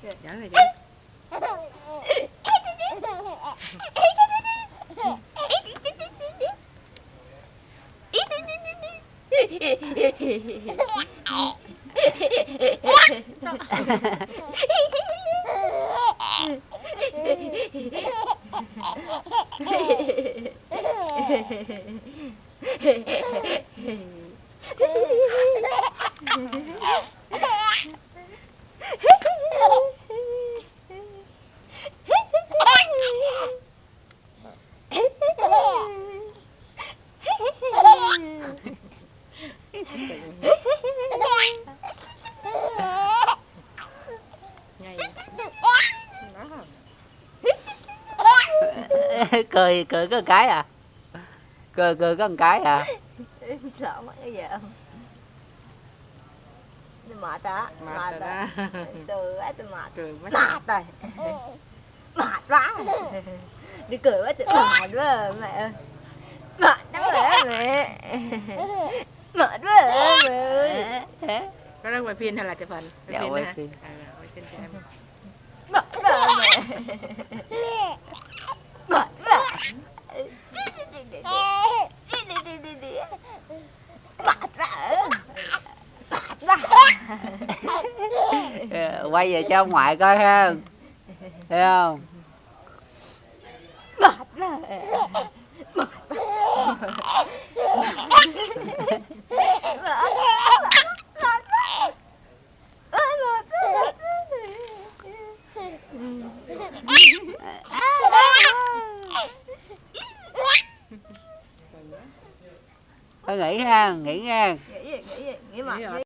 Giỡn rồi chứ. Cười cười có một cái à? Cười cười có một cái à? Sợ mất cái gì không? Tôi mệt á, mệt á. Tôi quá tôi mệt. Mệt rồi. Mệt quá. Đi cười quá tôi mệt quá mẹ ơi. Mệt lắm rồi á mẹ. Mệt quá à mẹ ơi. Có đang quay phim hay là chụp hình? Dạ quay phim. Quay phim cho em. Mệt quá mẹ. Mệt quá. Mệt quá. Quay về cho ông ngoại coi ha. Thấy không? Mệt quá. Thôi nghỉ ha, nghỉ nha. Nghỉ mệt.